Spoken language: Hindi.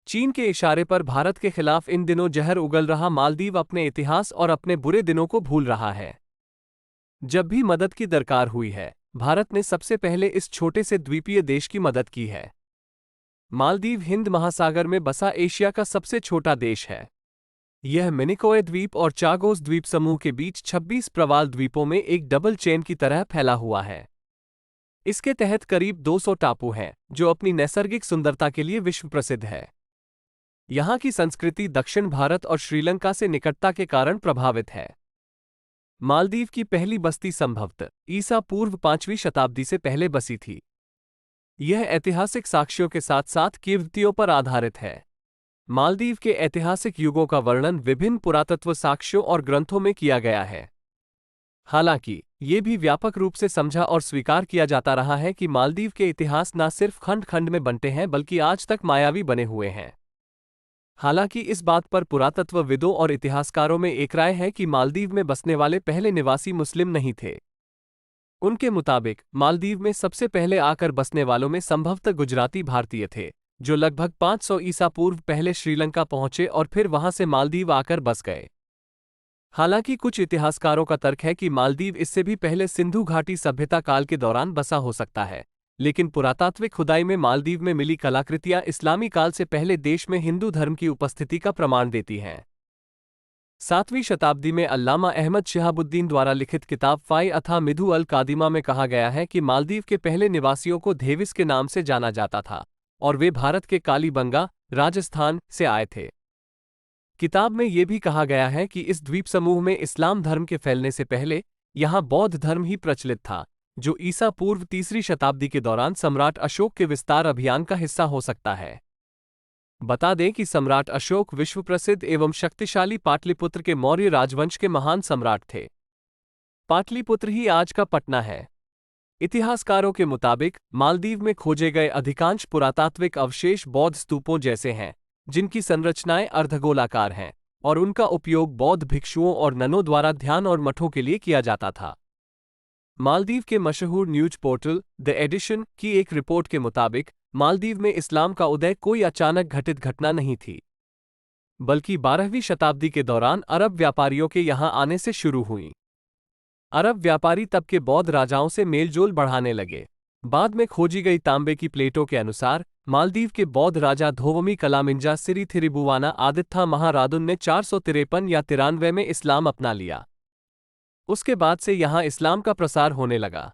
चीन के इशारे पर भारत के खिलाफ इन दिनों जहर उगल रहा मालदीव अपने इतिहास और अपने बुरे दिनों को भूल रहा है। जब भी मदद की दरकार हुई है, भारत ने सबसे पहले इस छोटे से द्वीपीय देश की मदद की है। मालदीव हिंद महासागर में बसा एशिया का सबसे छोटा देश है। यह मिनिकोय द्वीप और चागोस द्वीप समूह के बीच 26 प्रवाल द्वीपों में एक डबल चेन की तरह फैला हुआ है। इसके तहत करीब 200 टापू हैं, जो अपनी नैसर्गिक सुंदरता के लिए विश्व प्रसिद्ध है। यहाँ की संस्कृति दक्षिण भारत और श्रीलंका से निकटता के कारण प्रभावित है। मालदीव की पहली बस्ती संभवतः ईसा पूर्व 5वीं शताब्दी से पहले बसी थी। यह ऐतिहासिक साक्ष्यों के साथ साथ किंवदंतियों पर आधारित है। मालदीव के ऐतिहासिक युगों का वर्णन विभिन्न पुरातत्व साक्ष्यों और ग्रंथों में किया गया है। हालांकि ये भी व्यापक रूप से समझा और स्वीकार किया जाता रहा है कि मालदीव के इतिहास न सिर्फ खंड खंड में बंटे हैं बल्कि आज तक मायावी बने हुए हैं। हालांकि इस बात पर पुरातत्वविदों और इतिहासकारों में एक राय है कि मालदीव में बसने वाले पहले निवासी मुस्लिम नहीं थे। उनके मुताबिक मालदीव में सबसे पहले आकर बसने वालों में संभवतः गुजराती भारतीय थे, जो लगभग 500 ईसा पूर्व पहले श्रीलंका पहुंचे और फिर वहां से मालदीव आकर बस गए। हालांकि कुछ इतिहासकारों का तर्क है कि मालदीव इससे भी पहले सिंधु घाटी सभ्यता काल के दौरान बसा हो सकता है, लेकिन पुरातात्विक खुदाई में मालदीव में मिली कलाकृतियां इस्लामी काल से पहले देश में हिंदू धर्म की उपस्थिति का प्रमाण देती हैं। 7वीं शताब्दी में अल्लामा अहमद शिहाबुद्दीन द्वारा लिखित किताब फाई अथा मिधु अल कादिमा में कहा गया है कि मालदीव के पहले निवासियों को धेविस के नाम से जाना जाता था और वे भारत के कालीबंगा, राजस्थान से आए थे। किताब में यह भी कहा गया है कि इस द्वीप समूह में इस्लाम धर्म के फैलने से पहले यहाँ बौद्ध धर्म ही प्रचलित था, जो ईसा पूर्व 3री शताब्दी के दौरान सम्राट अशोक के विस्तार अभियान का हिस्सा हो सकता है। बता दें कि सम्राट अशोक विश्व प्रसिद्ध एवं शक्तिशाली पाटलिपुत्र के मौर्य राजवंश के महान सम्राट थे। पाटलिपुत्र ही आज का पटना है। इतिहासकारों के मुताबिक मालदीव में खोजे गए अधिकांश पुरातात्विक अवशेष बौद्ध स्तूपों जैसे हैं, जिनकी संरचनाएं अर्धगोलाकार हैं और उनका उपयोग बौद्ध भिक्षुओं और ननों द्वारा ध्यान और मठों के लिए किया जाता था। मालदीव के मशहूर न्यूज पोर्टल द एडिशन की एक रिपोर्ट के मुताबिक मालदीव में इस्लाम का उदय कोई अचानक घटित घटना नहीं थी, बल्कि 12वीं शताब्दी के दौरान अरब व्यापारियों के यहां आने से शुरू हुई। अरब व्यापारी तब के बौद्ध राजाओं से मेलजोल बढ़ाने लगे। बाद में खोजी गई तांबे की प्लेटों के अनुसार मालदीव के बौद्ध राजा धोवमी कलामिंजा सिरी थिरिबुवाना आदित्य महारादुन ने 453 या 93 में इस्लाम अपना लिया। उसके बाद से यहाँ इस्लाम का प्रसार होने लगा।